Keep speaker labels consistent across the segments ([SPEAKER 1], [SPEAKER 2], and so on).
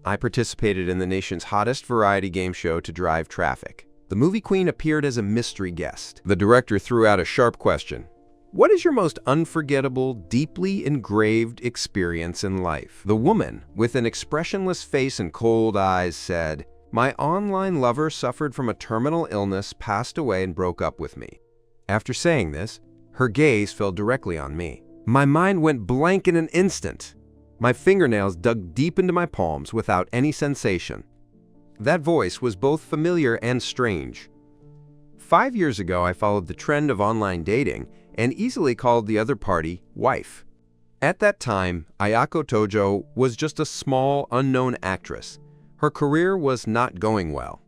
[SPEAKER 1] I participated in the nation's hottest variety game show to drive traffic. The movie queen appeared as a mystery guest. The director threw out a sharp question. What is your most unforgettable, deeply engraved experience in life? The woman, with an expressionless face and cold eyes, said, My online lover suffered from a terminal illness, passed away, and broke up with me. After saying this, her gaze fell directly on me. My mind went blank in an instant. My fingernails dug deep into my palms without any sensation. That voice was both familiar and strange. 5 years ago, I followed the trend of online dating and easily called the other party wife. At that time, Ayako Tojo was just a small, unknown actress. Her career was not going well.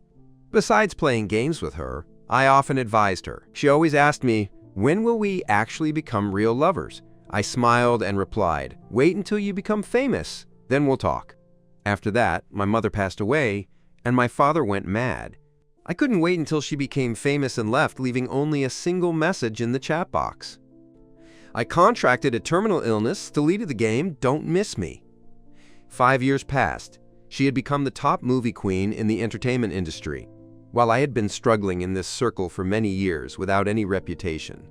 [SPEAKER 1] Besides playing games with her, I often advised her. She always asked me, when will we actually become real lovers? I smiled and replied, wait until you become famous, then we'll talk. After that, my mother passed away, and my father went mad. I couldn't wait until she became famous and left, leaving only a single message in the chat box. I contracted a terminal illness, deleted the game, don't miss me. 5 years passed. She had become the top movie queen in the entertainment industry, while I had been struggling in this circle for many years without any reputation.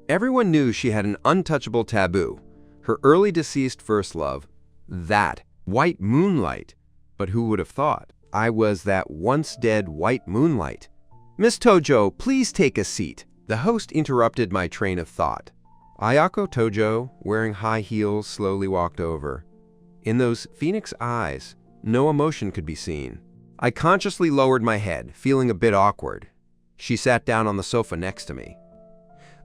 [SPEAKER 1] Everyone knew she had an untouchable taboo, her early deceased first love, that white moonlight. But who would have thought? I was that once-dead white moonlight. Miss Tojo, please take a seat. The host interrupted my train of thought. Ayako Tojo, wearing high heels, slowly walked over. In those phoenix eyes, no emotion could be seen. I consciously lowered my head, feeling a bit awkward. She sat down on the sofa next to me.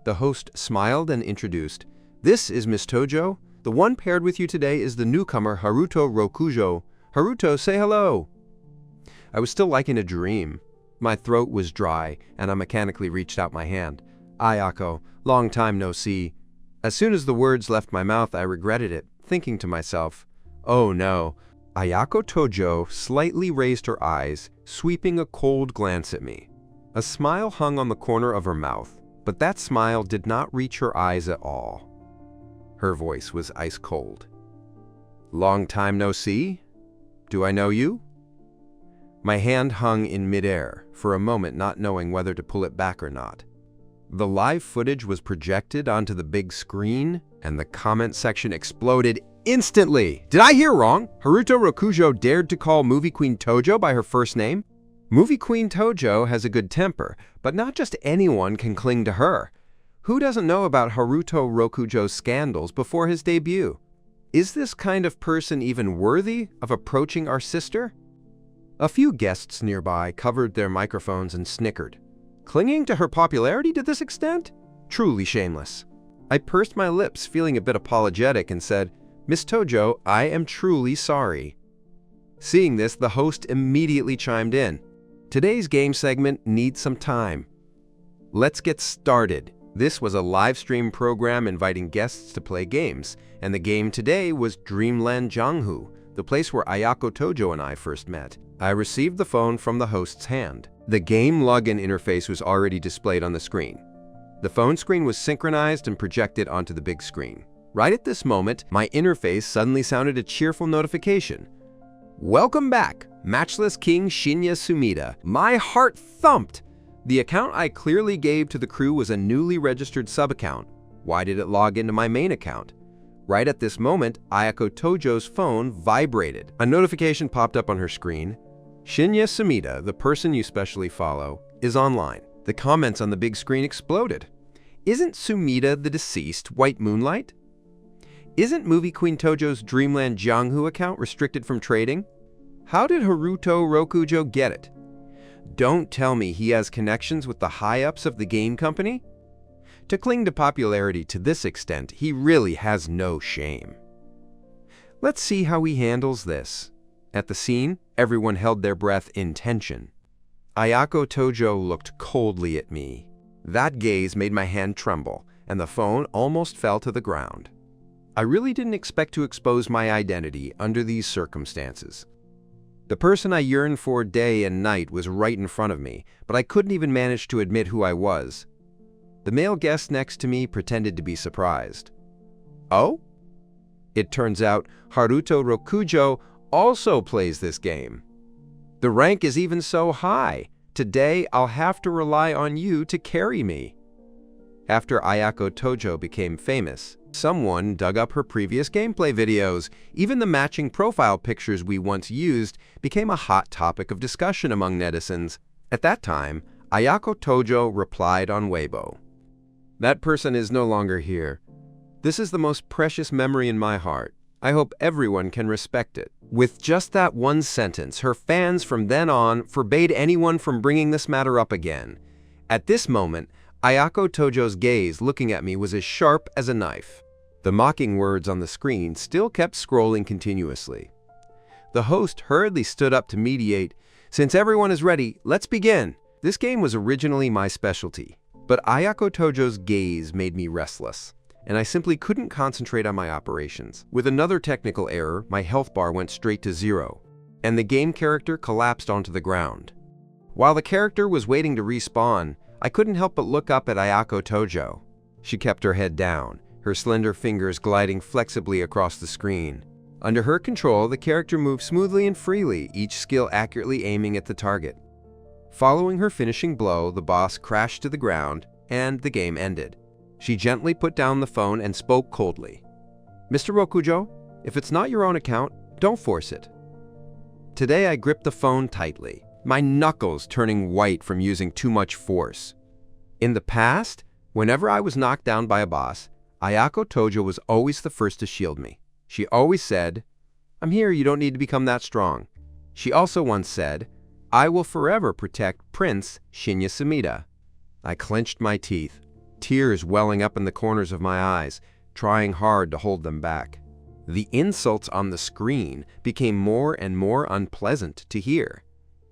[SPEAKER 1] The host smiled and introduced, This is Miss Tojo. The one paired with you today is the newcomer Haruto Rokujo. Haruto, say hello. I was still like in a dream. My throat was dry, and I mechanically reached out my hand. Ayako, long time no see. As soon as the words left my mouth, I regretted it, thinking to myself, oh no. Ayako Tojo slightly raised her eyes, sweeping a cold glance at me. A smile hung on the corner of her mouth, but that smile did not reach her eyes at all. Her voice was ice cold. Long time no see? Do I know you? My hand hung in midair, for a moment not knowing whether to pull it back or not. The live footage was projected onto the big screen, and the comment section exploded instantly. Did I hear wrong? Haruto Rokujo dared to call movie queen Tojo by her first name? Movie queen Tojo has a good temper, but not just anyone can cling to her. Who doesn't know about Haruto Rokujo's scandals before his debut? Is this kind of person even worthy of approaching our sister? A few guests nearby covered their microphones and snickered. Clinging to her popularity to this extent? Truly shameless. I pursed my lips, feeling a bit apologetic, and said, Miss Tojo, I am truly sorry. Seeing this, the host immediately chimed in. Today's game segment needs some time. Let's get started. This was a live stream program inviting guests to play games, and the game today was Dreamland Janghu, the place where Ayako Tojo and I first met. I received the phone from the host's hand. The game login interface was already displayed on the screen. The phone screen was synchronized and projected onto the big screen. Right at this moment, my interface suddenly sounded a cheerful notification. Welcome back, Matchless King Shinya Sumida. My heart thumped. The account I clearly gave to the crew was a newly registered sub-account. Why did it log into my main account? Right at this moment, Ayako Tojo's phone vibrated. A notification popped up on her screen. Shinya Sumida, the person you specially follow, is online. The comments on the big screen exploded. Isn't Sumida the deceased White Moonlight? Isn't movie queen Tojo's Dreamland Janghu account restricted from trading? How did Haruto Rokujo get it? Don't tell me he has connections with the high-ups of the game company? To cling to popularity to this extent, he really has no shame. Let's see how he handles this. At the scene, everyone held their breath in tension. Ayako Tojo looked coldly at me. That gaze made my hand tremble, and the phone almost fell to the ground. I really didn't expect to expose my identity under these circumstances. The person I yearned for day and night was right in front of me, but I couldn't even manage to admit who I was. The male guest next to me pretended to be surprised. Oh? It turns out Haruto Rokujo also plays this game. The rank is even so high. Today, I'll have to rely on you to carry me." After Ayako Tojo became famous, someone dug up her previous gameplay videos. Even the matching profile pictures we once used became a hot topic of discussion among netizens. At that time, Ayako Tojo replied on Weibo, "That person is no longer here. This is the most precious memory in my heart. I hope everyone can respect it." With just that one sentence, her fans from then on forbade anyone from bringing this matter up again. At this moment, Ayako Tojo's gaze looking at me was as sharp as a knife. The mocking words on the screen still kept scrolling continuously. The host hurriedly stood up to mediate. "Since everyone is ready, let's begin." This game was originally my specialty, but Ayako Tojo's gaze made me restless, and I simply couldn't concentrate on my operations. With another technical error, my health bar went straight to 0, and the game character collapsed onto the ground. While the character was waiting to respawn, I couldn't help but look up at Ayako Tojo. She kept her head down, her slender fingers gliding flexibly across the screen. Under her control, the character moved smoothly and freely, each skill accurately aiming at the target. Following her finishing blow, the boss crashed to the ground, and the game ended. She gently put down the phone and spoke coldly. "Mr. Rokujo, if it's not your own account, don't force it." Today I gripped the phone tightly, my knuckles turning white from using too much force. In the past, whenever I was knocked down by a boss, Ayako Tojo was always the first to shield me. She always said, "I'm here, you don't need to become that strong." She also once said, "I will forever protect Prince Shinya Sumida." I clenched my teeth, tears welling up in the corners of my eyes, trying hard to hold them back. The insults on the screen became more and more unpleasant to hear.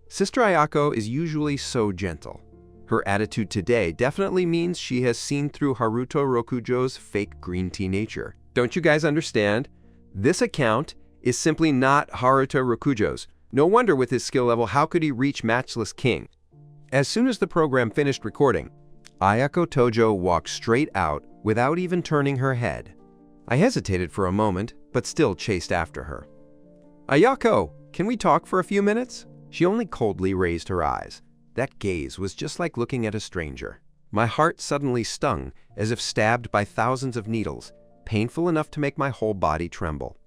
[SPEAKER 1] Sister Ayako is usually so gentle. Her attitude today definitely means she has seen through Haruto Rokujo's fake green tea nature. Don't you guys understand? This account is simply not Haruto Rokujo's. No wonder with his skill level, how could he reach Matchless King? As soon as the program finished recording, Ayako Tojo walked straight out without even turning her head. I hesitated for a moment, but still chased after her. "Ayako, can we talk for a few minutes?" She only coldly raised her eyes. That gaze was just like looking at a stranger. My heart suddenly stung, as if stabbed by thousands of needles, painful enough to make my whole body tremble.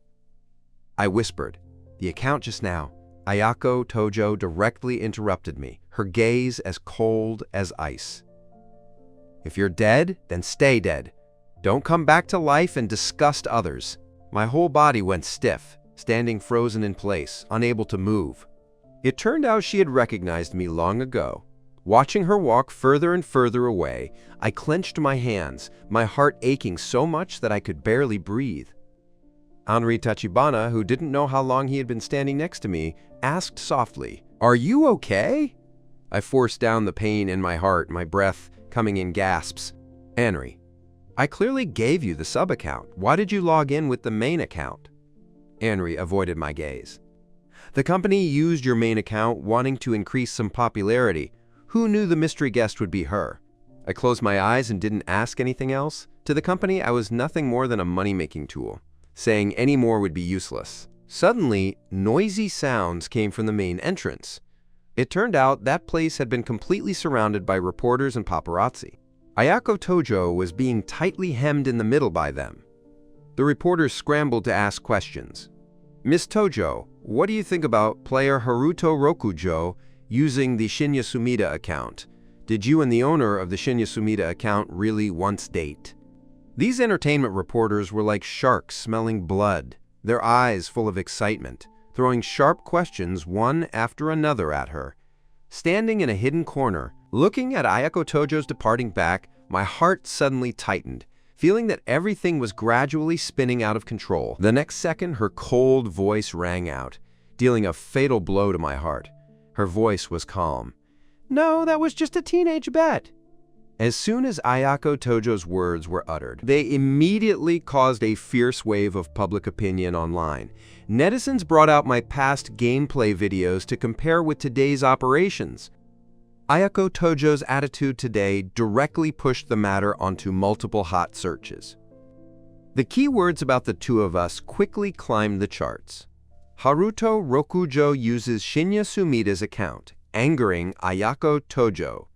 [SPEAKER 1] I whispered, "The account just now." Ayako Tojo directly interrupted me, her gaze as cold as ice. "If you're dead, then stay dead. Don't come back to life and disgust others." My whole body went stiff, standing frozen in place, unable to move. It turned out she had recognized me long ago. Watching her walk further and further away, I clenched my hands, my heart aching so much that I could barely breathe. Henri Tachibana, who didn't know how long he had been standing next to me, asked softly, "Are you okay?" I forced down the pain in my heart, my breath coming in gasps. "Henri, I clearly gave you the sub-account. Why did you log in with the main account?" Henri avoided my gaze. "The company used your main account wanting to increase some popularity. Who knew the mystery guest would be her?" I closed my eyes and didn't ask anything else. To the company, I was nothing more than a money-making tool. Saying any more would be useless. Suddenly, noisy sounds came from the main entrance. It turned out that place had been completely surrounded by reporters and paparazzi. Ayako Tojo was being tightly hemmed in the middle by them. The reporters scrambled to ask questions. "Miss Tojo, what do you think about player Haruto Rokujo using the Shinya Sumida account? Did you and the owner of the Shinya Sumida account really once date?" These entertainment reporters were like sharks smelling blood, their eyes full of excitement, throwing sharp questions one after another at her. Standing in a hidden corner, looking at Ayako Tojo's departing back, my heart suddenly tightened, feeling that everything was gradually spinning out of control. The next second, her cold voice rang out, dealing a fatal blow to my heart. Her voice was calm. "No, that was just a teenage bet." As soon as Ayako Tojo's words were uttered, they immediately caused a fierce wave of public opinion online. Netizens brought out my past gameplay videos to compare with today's operations. Ayako Tojo's attitude today directly pushed the matter onto multiple hot searches. The keywords about the two of us quickly climbed the charts. Haruto Rokujo uses Shinya Sumida's account, angering Ayako Tojo.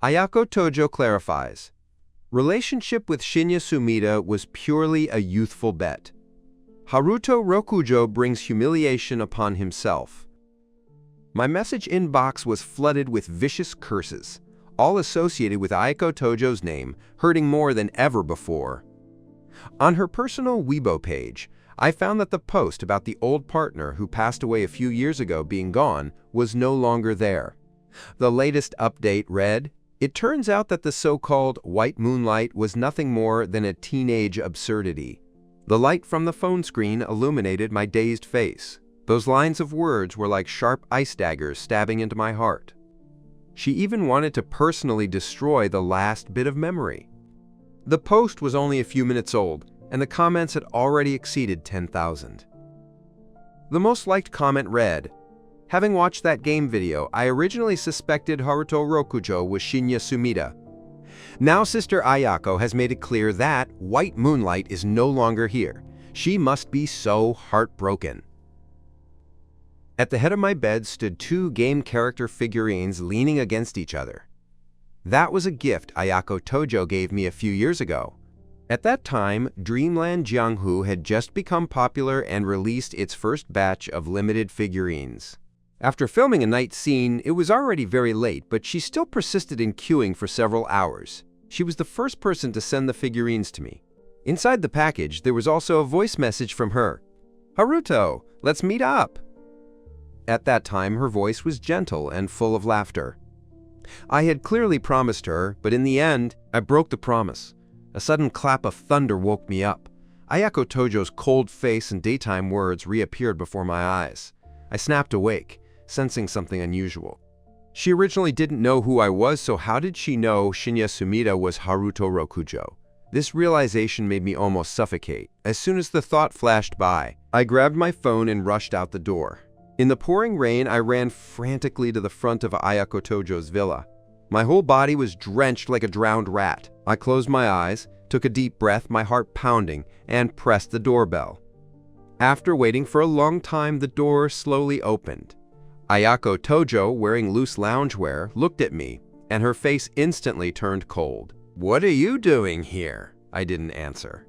[SPEAKER 1] Ayako Tojo clarifies, relationship with Shinya Sumida was purely a youthful bet. Haruto Rokujo brings humiliation upon himself. My message inbox was flooded with vicious curses, all associated with Ayako Tojo's name, hurting more than ever before. On her personal Weibo page, I found that the post about the old partner who passed away a few years ago being gone was no longer there. The latest update read, "It turns out that the so-called white moonlight was nothing more than a teenage absurdity." The light from the phone screen illuminated my dazed face. Those lines of words were like sharp ice daggers stabbing into my heart. She even wanted to personally destroy the last bit of memory. The post was only a few minutes old, and the comments had already exceeded 10,000. The most liked comment read, "Having watched that game video, I originally suspected Haruto Rokujo was Shinya Sumida. Now Sister Ayako has made it clear that white moonlight is no longer here. She must be so heartbroken." At the head of my bed stood two game character figurines leaning against each other. That was a gift Ayako Tojo gave me a few years ago. At that time, Dreamland Jianghu had just become popular and released its first batch of limited figurines. After filming a night scene, it was already very late, but she still persisted in queuing for several hours. She was the first person to send the figurines to me. Inside the package, there was also a voice message from her. "Haruto, let's meet up." At that time, her voice was gentle and full of laughter. I had clearly promised her, but in the end, I broke the promise. A sudden clap of thunder woke me up. Ayako Tojo's cold face and daytime words reappeared before my eyes. I snapped awake, sensing something unusual. She originally didn't know who I was, so how did she know Shinya Sumida was Haruto Rokujo? This realization made me almost suffocate. As soon as the thought flashed by, I grabbed my phone and rushed out the door. In the pouring rain, I ran frantically to the front of Ayako Tojo's villa. My whole body was drenched like a drowned rat. I closed my eyes, took a deep breath, my heart pounding, and pressed the doorbell. After waiting for a long time, the door slowly opened. Ayako Tojo, wearing loose loungewear, looked at me, and her face instantly turned cold. "What are you doing here?" I didn't answer.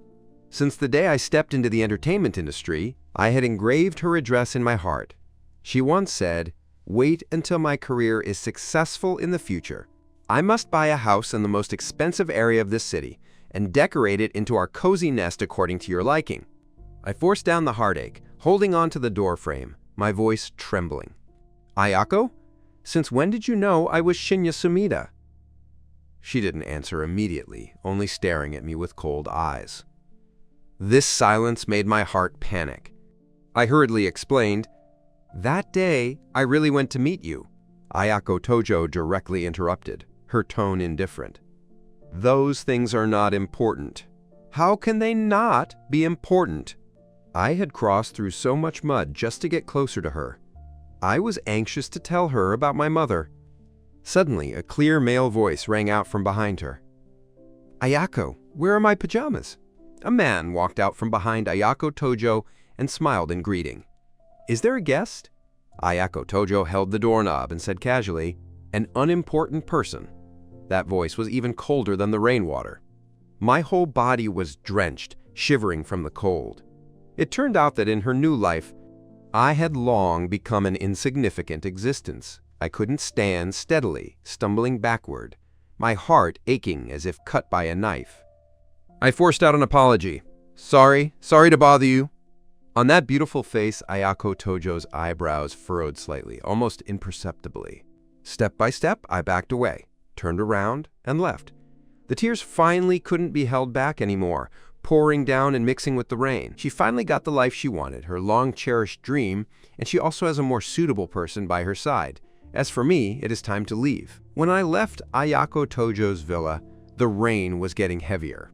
[SPEAKER 1] Since the day I stepped into the entertainment industry, I had engraved her address in my heart. She once said, "Wait until my career is successful in the future. I must buy a house in the most expensive area of this city and decorate it into our cozy nest according to your liking." I forced down the heartache, holding on to the door frame, my voice trembling. "Ayako, since when did you know I was Shinya Sumida?" She didn't answer immediately, only staring at me with cold eyes. This silence made my heart panic. I hurriedly explained, "That day, I really went to meet you." Ayako Tojo directly interrupted, her tone indifferent. "Those things are not important." "How can they not be important?" I had crossed through so much mud just to get closer to her. I was anxious to tell her about my mother. Suddenly, a clear male voice rang out from behind her. "Ayako, where are my pajamas?" A man walked out from behind Ayako Tojo and smiled in greeting. "Is there a guest?" Ayako Tojo held the doorknob and said casually, "An unimportant person." That voice was even colder than the rainwater. My whole body was drenched, shivering from the cold. It turned out that in her new life, I had long become an insignificant existence. I couldn't stand steadily, stumbling backward, my heart aching as if cut by a knife. I forced out an apology. Sorry to bother you." On that beautiful face, Ayako Tojo's eyebrows furrowed slightly, almost imperceptibly. Step by step, I backed away, turned around, and left. The tears finally couldn't be held back anymore, pouring down and mixing with the rain. She finally got the life she wanted, her long-cherished dream, and she also has a more suitable person by her side. As for me, it is time to leave. When I left Ayako Tojo's villa, the rain was getting heavier.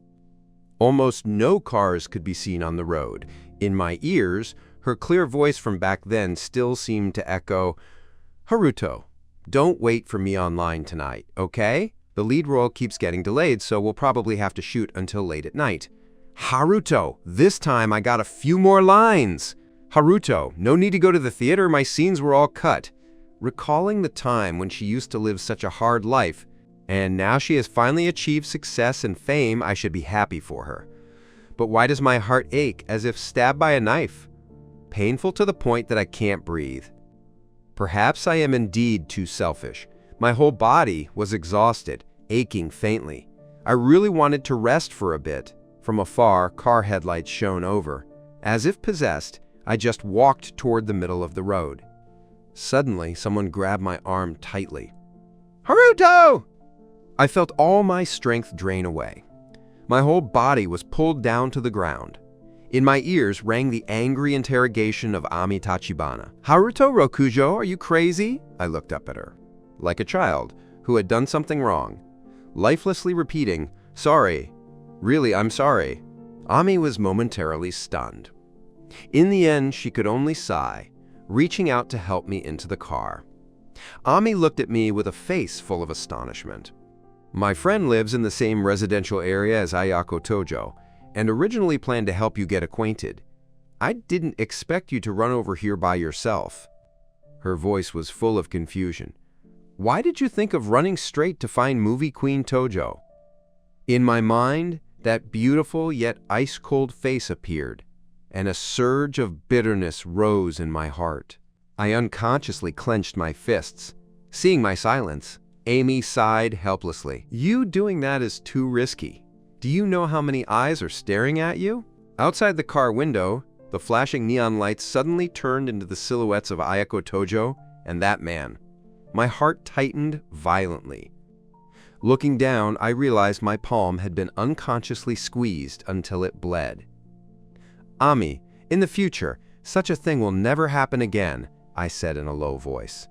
[SPEAKER 1] Almost no cars could be seen on the road. In my ears, her clear voice from back then still seemed to echo, "Haruto, don't wait for me online tonight, okay? The lead role keeps getting delayed, so we'll probably have to shoot until late at night." "Haruto, this time I got a few more lines." Haruto, no need to go to the theater, my scenes were all cut. Recalling the time when she used to live such a hard life, and now she has finally achieved success and fame, I should be happy for her. But why does my heart ache as if stabbed by a knife? Painful to the point that I can't breathe. Perhaps I am indeed too selfish. My whole body was exhausted, aching faintly. I really wanted to rest for a bit. From afar, car headlights shone over. As if possessed, I just walked toward the middle of the road. Suddenly, someone grabbed my arm tightly. "Haruto!" I felt all my strength drain away. My whole body was pulled down to the ground. In my ears rang the angry interrogation of Ami Tachibana. "Haruto Rokujo, are you crazy?" I looked up at her, like a child who had done something wrong, lifelessly repeating, "Sorry. Really, I'm sorry." Ami was momentarily stunned. In the end, she could only sigh, reaching out to help me into the car. Ami looked at me with a face full of astonishment. "My friend lives in the same residential area as Ayako Tojo, and originally planned to help you get acquainted. I didn't expect you to run over here by yourself." Her voice was full of confusion. "Why did you think of running straight to find movie queen Tojo?" In my mind, that beautiful yet ice-cold face appeared, and a surge of bitterness rose in my heart. I unconsciously clenched my fists. Seeing my silence, Amy sighed helplessly. "You doing that is too risky. Do you know how many eyes are staring at you?" Outside the car window, the flashing neon lights suddenly turned into the silhouettes of Ayako Tojo and that man. My heart tightened violently. Looking down, I realized my palm had been unconsciously squeezed until it bled. "Ami, in the future, such a thing will never happen again," I said in a low voice.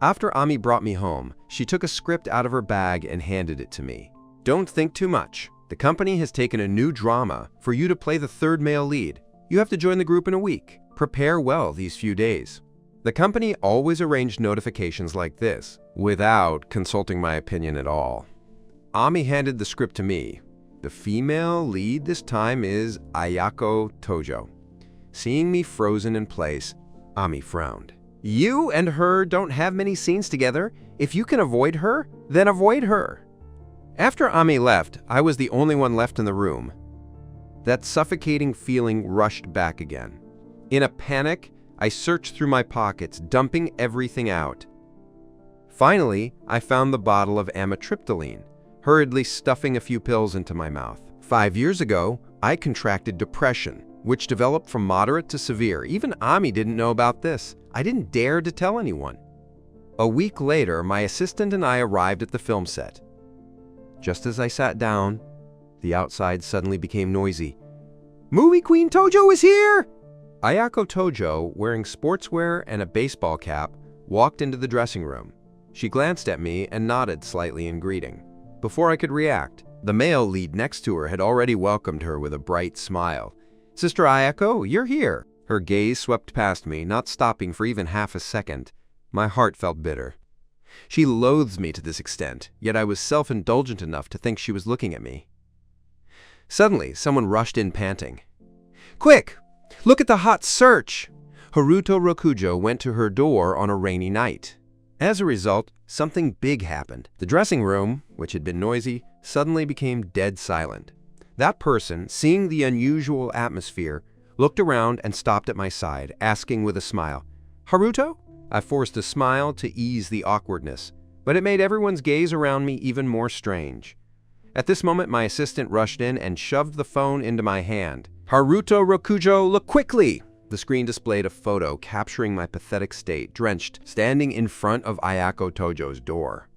[SPEAKER 1] After Ami brought me home, she took a script out of her bag and handed it to me. "Don't think too much. The company has taken a new drama for you to play the third male lead. You have to join the group in a week. Prepare well these few days." The company always arranged notifications like this, without consulting my opinion at all. Ami handed the script to me. The female lead this time is Ayako Tojo. Seeing me frozen in place, Ami frowned. "You and her don't have many scenes together. If you can avoid her, then avoid her." After Ami left, I was the only one left in the room. That suffocating feeling rushed back again. In a panic, I searched through my pockets, dumping everything out. Finally, I found the bottle of amitriptyline, hurriedly stuffing a few pills into my mouth. 5 years ago, I contracted depression, which developed from moderate to severe. Even Ami didn't know about this. I didn't dare to tell anyone. A week later, my assistant and I arrived at the film set. Just as I sat down, the outside suddenly became noisy. "Movie Queen Tojo is here!" Ayako Tojo, wearing sportswear and a baseball cap, walked into the dressing room. She glanced at me and nodded slightly in greeting. Before I could react, the male lead next to her had already welcomed her with a bright smile. "Sister Ayako, you're here." Her gaze swept past me, not stopping for even half a second. My heart felt bitter. She loathes me to this extent, yet I was self-indulgent enough to think she was looking at me. Suddenly, someone rushed in panting. "Quick! Look at the hot search!" Haruto Rokujo went to her door on a rainy night. As a result, something big happened. The dressing room, which had been noisy, suddenly became dead silent. That person, seeing the unusual atmosphere, looked around and stopped at my side, asking with a smile, "Haruto?" I forced a smile to ease the awkwardness, but it made everyone's gaze around me even more strange. At this moment, my assistant rushed in and shoved the phone into my hand. "Haruto Rokujo, look quickly!" The screen displayed a photo capturing my pathetic state, drenched, standing in front of Ayako Tojo's door.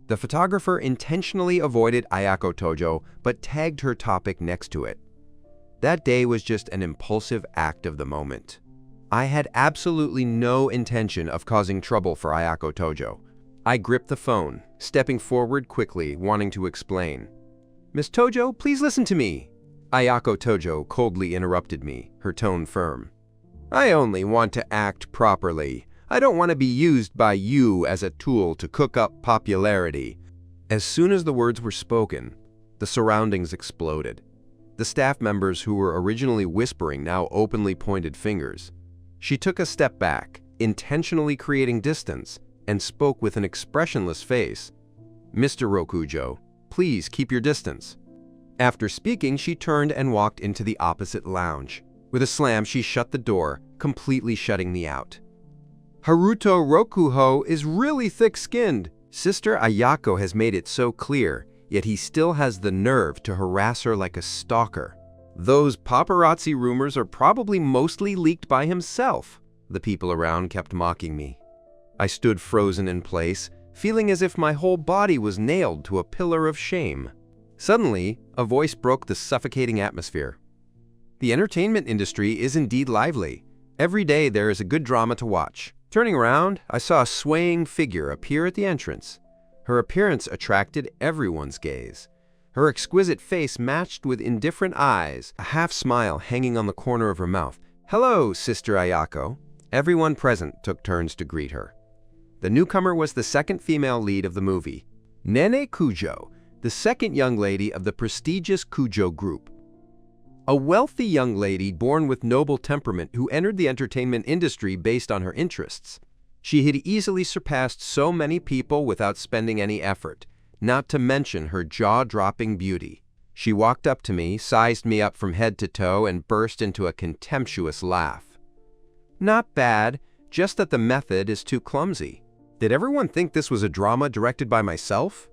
[SPEAKER 1] The photographer intentionally avoided Ayako Tojo, but tagged her topic next to it. That day was just an impulsive act of the moment. I had absolutely no intention of causing trouble for Ayako Tojo. I gripped the phone, stepping forward quickly, wanting to explain. "Miss Tojo, please listen to me." Ayako Tojo coldly interrupted me, her tone firm. "I only want to act properly. I don't want to be used by you as a tool to cook up popularity." As soon as the words were spoken, the surroundings exploded. The staff members who were originally whispering now openly pointed fingers. She took a step back, intentionally creating distance, and spoke with an expressionless face. "Mr. Rokujo, please keep your distance." After speaking, she turned and walked into the opposite lounge. With a slam, she shut the door, completely shutting me out. Haruto Rokuho is really thick-skinned. Sister Ayako has made it so clear, yet he still has the nerve to harass her like a stalker. Those paparazzi rumors are probably mostly leaked by himself. The people around kept mocking me. I stood frozen in place, feeling as if my whole body was nailed to a pillar of shame. Suddenly, a voice broke the suffocating atmosphere. "The entertainment industry is indeed lively. Every day there is a good drama to watch." Turning around, I saw a swaying figure appear at the entrance. Her appearance attracted everyone's gaze. Her exquisite face matched with indifferent eyes, a half-smile hanging on the corner of her mouth. "Hello, Sister Ayako." Everyone present took turns to greet her. The newcomer was the second female lead of the movie, Nene Kujo, the second young lady of the prestigious Kujo group. A wealthy young lady born with noble temperament who entered the entertainment industry based on her interests. She had easily surpassed so many people without spending any effort, not to mention her jaw-dropping beauty. She walked up to me, sized me up from head to toe, and burst into a contemptuous laugh. "Not bad, just that the method is too clumsy." Did everyone think this was a drama directed by myself?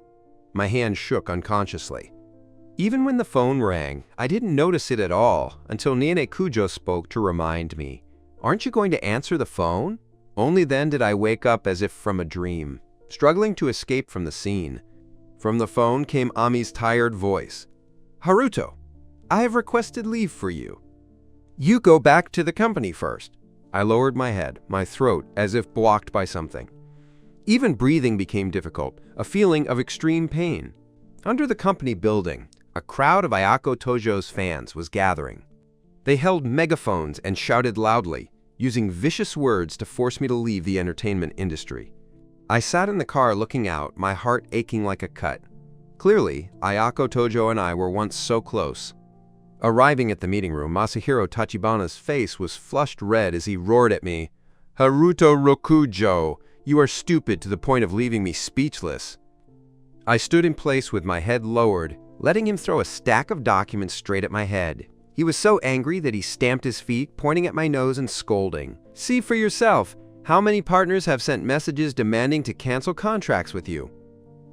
[SPEAKER 1] My hand shook unconsciously. Even when the phone rang, I didn't notice it at all until Nene Kujo spoke to remind me. "Aren't you going to answer the phone?" Only then did I wake up as if from a dream, struggling to escape from the scene. From the phone came Ami's tired voice. "Haruto, I have requested leave for you. You go back to the company first." I lowered my head, my throat as if blocked by something. Even breathing became difficult, a feeling of extreme pain. Under the company building, a crowd of Ayako Tojo's fans was gathering. They held megaphones and shouted loudly, using vicious words to force me to leave the entertainment industry. I sat in the car looking out, my heart aching like a cut. Clearly, Ayako Tojo and I were once so close. Arriving at the meeting room, Masahiro Tachibana's face was flushed red as he roared at me, "Haruto Rokujo, you are stupid to the point of leaving me speechless." I stood in place with my head lowered, letting him throw a stack of documents straight at my head. He was so angry that he stamped his feet, pointing at my nose and scolding. "See for yourself. How many partners have sent messages demanding to cancel contracts with you?"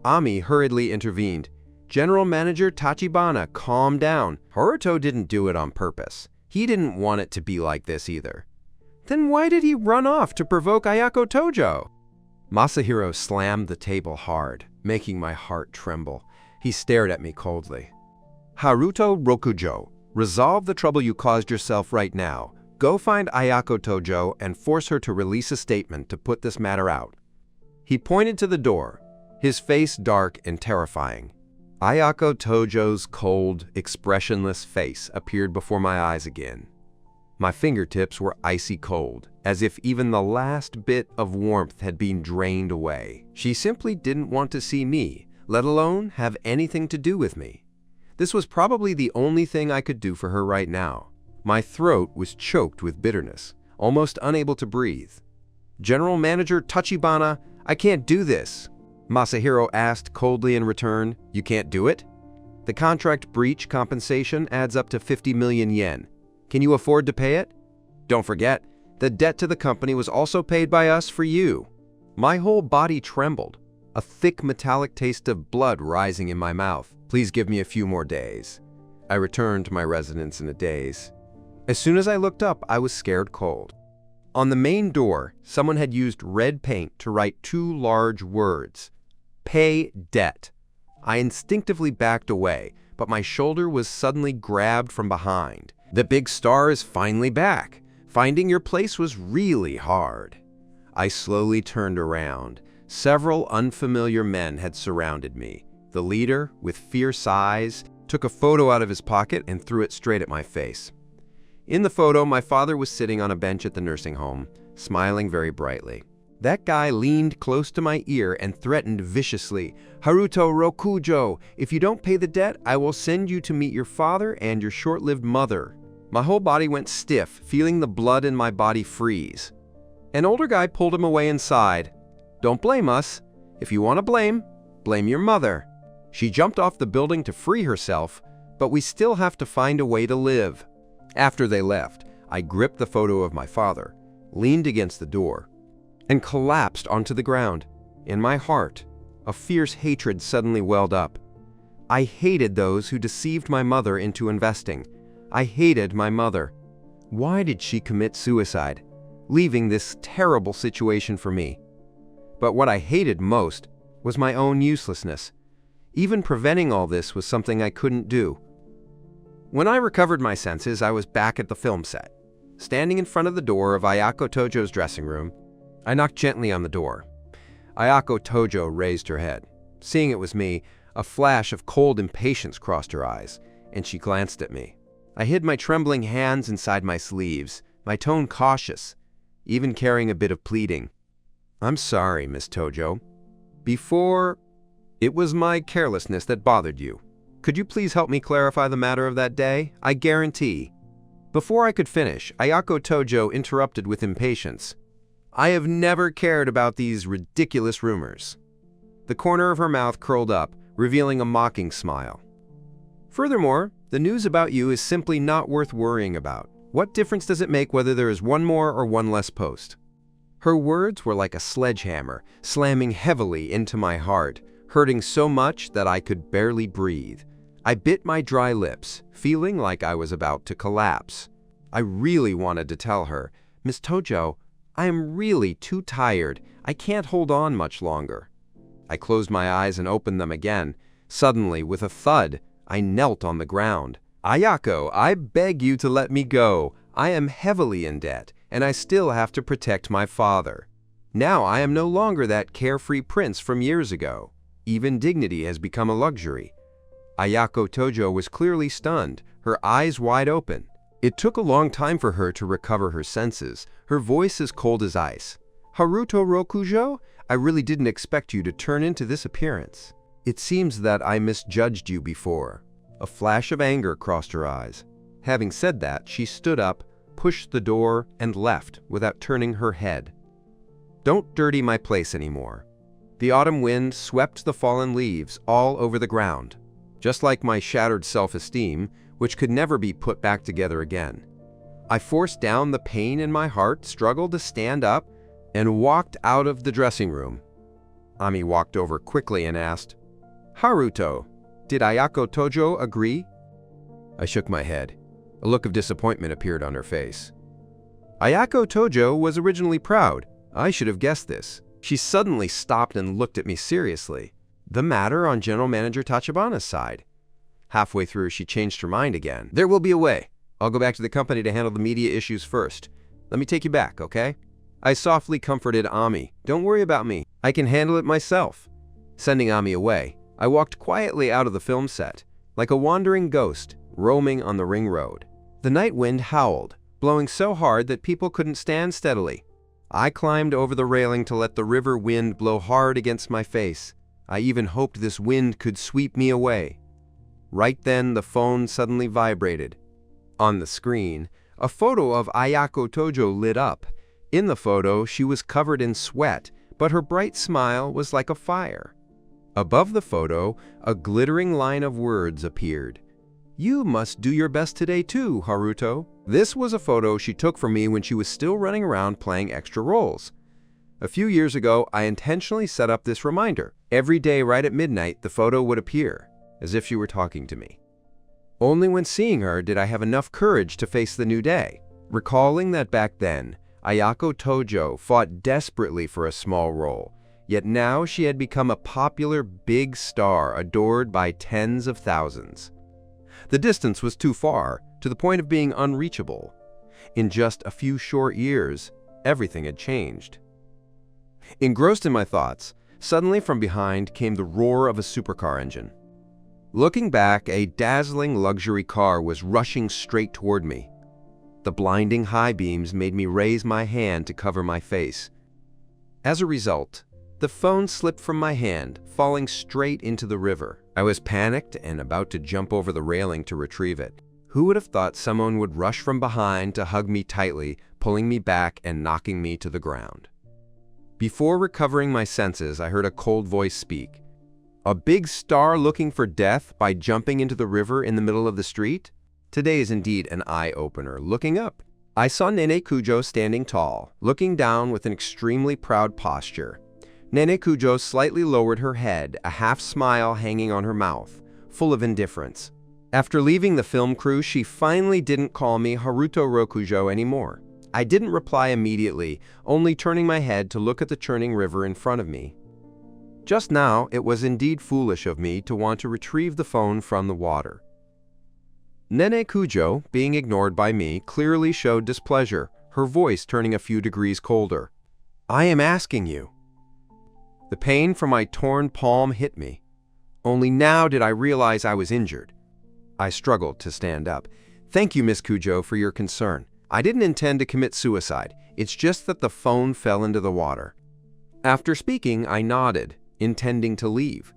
[SPEAKER 1] Ami hurriedly intervened. "General Manager Tachibana, calm down. Haruto didn't do it on purpose. He didn't want it to be like this either." "Then why did he run off to provoke Ayako Tojo?" Masahiro slammed the table hard, making my heart tremble. He stared at me coldly. "Haruto Rokujo, resolve the trouble you caused yourself right now. Go find Ayako Tojo and force her to release a statement to put this matter out." He pointed to the door, his face dark and terrifying. Ayako Tojo's cold, expressionless face appeared before my eyes again. My fingertips were icy cold, as if even the last bit of warmth had been drained away. She simply didn't want to see me, let alone have anything to do with me. This was probably the only thing I could do for her right now. My throat was choked with bitterness, almost unable to breathe. "General Manager Tachibana, I can't do this." Masahiro asked coldly in return. "You can't do it? The contract breach compensation adds up to 50 million yen. Can you afford to pay it? Don't forget, the debt to the company was also paid by us for you." My whole body trembled, a thick metallic taste of blood rising in my mouth. "Please give me a few more days." I returned to my residence in a daze. As soon as I looked up, I was scared cold. On the main door, someone had used red paint to write two large words, "Pay debt." I instinctively backed away, but my shoulder was suddenly grabbed from behind. "The big star is finally back. Finding your place was really hard." I slowly turned around. Several unfamiliar men had surrounded me. The leader, with fierce eyes, took a photo out of his pocket and threw it straight at my face. In the photo, my father was sitting on a bench at the nursing home, smiling very brightly. That guy leaned close to my ear and threatened viciously, "Haruto Rokujo, if you don't pay the debt, I will send you to meet your father and your short-lived mother." My whole body went stiff, feeling the blood in my body freeze. An older guy pulled him away and sighed. "Don't blame us. If you want to blame your mother. She jumped off the building to free herself, but we still have to find a way to live." After they left, I gripped the photo of my father, leaned against the door, and collapsed onto the ground. In my heart, a fierce hatred suddenly welled up. I hated those who deceived my mother into investing. I hated my mother. Why did she commit suicide, leaving this terrible situation for me? But what I hated most was my own uselessness. Even preventing all this was something I couldn't do. When I recovered my senses, I was back at the film set. Standing in front of the door of Ayako Tojo's dressing room, I knocked gently on the door. Ayako Tojo raised her head. Seeing it was me, a flash of cold impatience crossed her eyes, and she glanced at me. I hid my trembling hands inside my sleeves, my tone cautious, even carrying a bit of pleading. "I'm sorry, Miss Tojo. Before, it was my carelessness that bothered you. Could you please help me clarify the matter of that day? I guarantee." Before I could finish, Ayako Tojo interrupted with impatience. "I have never cared about these ridiculous rumors." The corner of her mouth curled up, revealing a mocking smile. "Furthermore, the news about you is simply not worth worrying about. What difference does it make whether there is one more or one less post?" Her words were like a sledgehammer, slamming heavily into my heart, hurting so much that I could barely breathe. I bit my dry lips, feeling like I was about to collapse. I really wanted to tell her, "Miss Tojo, I am really too tired. I can't hold on much longer." I closed my eyes and opened them again. Suddenly, with a thud, I knelt on the ground. "Ayako, I beg you to let me go. I am heavily in debt, and I still have to protect my father. Now I am no longer that carefree prince from years ago. Even dignity has become a luxury." Ayako Tojo was clearly stunned, her eyes wide open. It took a long time for her to recover her senses, her voice as cold as ice. "Haruto Rokujo, I really didn't expect you to turn into this appearance. It seems that I misjudged you before." A flash of anger crossed her eyes. Having said that, she stood up, pushed the door, and left without turning her head. "Don't dirty my place anymore." The autumn wind swept the fallen leaves all over the ground, just like my shattered self-esteem, which could never be put back together again. I forced down the pain in my heart, struggled to stand up, and walked out of the dressing room. Ami walked over quickly and asked, "Haruto, did Ayako Tojo agree?" I shook my head. A look of disappointment appeared on her face. "Ayako Tojo was originally proud. I should have guessed this." She suddenly stopped and looked at me seriously. The matter on General Manager Tachibana's side. Halfway through, she changed her mind again. "There will be a way. I'll go back to the company to handle the media issues first. Let me take you back, okay?" I softly comforted Ami. "Don't worry about me. I can handle it myself." Sending Ami away, I walked quietly out of the film set, like a wandering ghost roaming on the ring road. The night wind howled, blowing so hard that people couldn't stand steadily. I climbed over the railing to let the river wind blow hard against my face. I even hoped this wind could sweep me away. Right then, the phone suddenly vibrated. On the screen, a photo of Ayako Tojo lit up. In the photo, she was covered in sweat, but her bright smile was like a fire. Above the photo, a glittering line of words appeared. "You must do your best today too, Haruto." This was a photo she took for me when she was still running around playing extra roles. A few years ago, I intentionally set up this reminder. Every day right at midnight, the photo would appear, as if she were talking to me. Only when seeing her did I have enough courage to face the new day. Recalling that back then, Ayako Tojo fought desperately for a small role, yet now she had become a popular big star adored by tens of thousands. The distance was too far, to the point of being unreachable. In just a few short years, everything had changed. Engrossed in my thoughts, suddenly from behind came the roar of a supercar engine. Looking back, a dazzling luxury car was rushing straight toward me. The blinding high beams made me raise my hand to cover my face. As a result, the phone slipped from my hand, falling straight into the river. I was panicked and about to jump over the railing to retrieve it. Who would have thought someone would rush from behind to hug me tightly, pulling me back and knocking me to the ground? Before recovering my senses, I heard a cold voice speak. A big star looking for death by jumping into the river in the middle of the street? Today is indeed an eye-opener. Looking up, I saw Nene Kujo standing tall, looking down with an extremely proud posture. Nene Kujo slightly lowered her head, a half-smile hanging on her mouth, full of indifference. After leaving the film crew, she finally didn't call me Haruto Rokujo anymore. I didn't reply immediately, only turning my head to look at the churning river in front of me. Just now, it was indeed foolish of me to want to retrieve the phone from the water. Nene Kujo, being ignored by me, clearly showed displeasure, her voice turning a few degrees colder. I am asking you. The pain from my torn palm hit me. Only now did I realize I was injured. I struggled to stand up. Thank you, Miss Kujo, for your concern. I didn't intend to commit suicide. It's just that the phone fell into the water. After speaking, I nodded, intending to leave.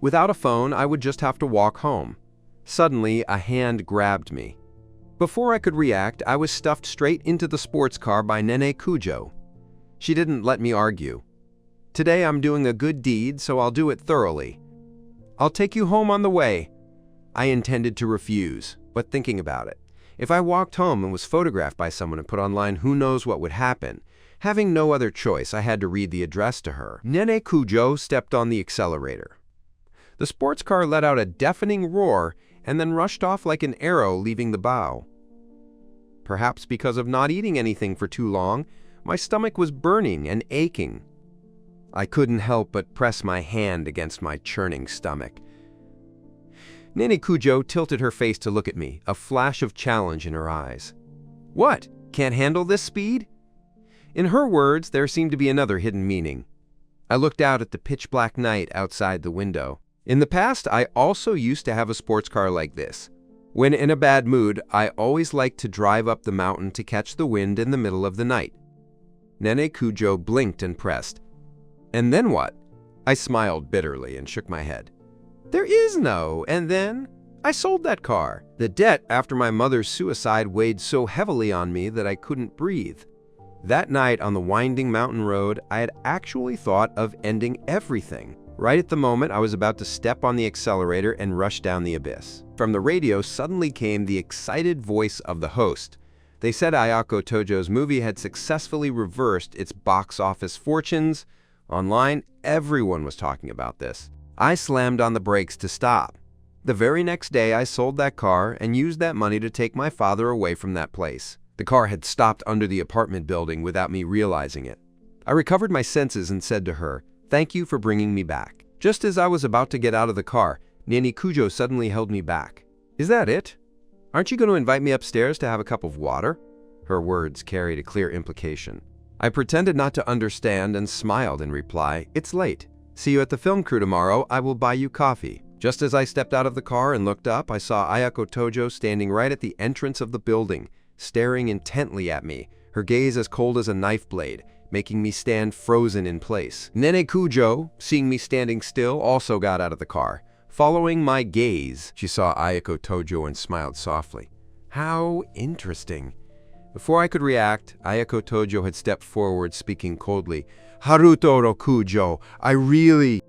[SPEAKER 1] Without a phone, I would just have to walk home. Suddenly, a hand grabbed me. Before I could react, I was stuffed straight into the sports car by Nene Kujo. She didn't let me argue. Today I'm doing a good deed, so I'll do it thoroughly. I'll take you home on the way. I intended to refuse, but thinking about it, if I walked home and was photographed by someone and put online, who knows what would happen. Having no other choice, I had to read the address to her. Nene Kujo stepped on the accelerator. The sports car let out a deafening roar and then rushed off like an arrow, leaving the bow. Perhaps because of not eating anything for too long, my stomach was burning and aching. I couldn't help but press my hand against my churning stomach. Nene Kujo tilted her face to look at me, a flash of challenge in her eyes. What? Can't handle this speed? In her words, there seemed to be another hidden meaning. I looked out at the pitch-black night outside the window. In the past, I also used to have a sports car like this. When in a bad mood, I always liked to drive up the mountain to catch the wind in the middle of the night. Nene Kujo blinked and pressed. And then what? I smiled bitterly and shook my head. There is no, and then I sold that car. The debt after my mother's suicide weighed so heavily on me that I couldn't breathe. That night on the winding mountain road, I had actually thought of ending everything. Right at the moment, I was about to step on the accelerator and rush down the abyss. From the radio suddenly came the excited voice of the host. They said Ayako Tojo's movie had successfully reversed its box office fortunes. Online, everyone was talking about this. I slammed on the brakes to stop. The very next day, I sold that car and used that money to take my father away from that place. The car had stopped under the apartment building without me realizing it. I recovered my senses and said to her, "Thank you for bringing me back." Just as I was about to get out of the car, Nene Kujo suddenly held me back. "Is that it? Aren't you going to invite me upstairs to have a cup of water?" Her words carried a clear implication. I pretended not to understand and smiled in reply, "It's late. See you at the film crew tomorrow. I will buy you coffee." Just as I stepped out of the car and looked up, I saw Ayako Tojo standing right at the entrance of the building, staring intently at me, her gaze as cold as a knife blade, making me stand frozen in place. Nene Kujo, seeing me standing still, also got out of the car. Following my gaze, she saw Ayako Tojo and smiled softly. How interesting. Before I could react, Ayako Tojo had stepped forward, speaking coldly. "Haruto Rokujo, I really..."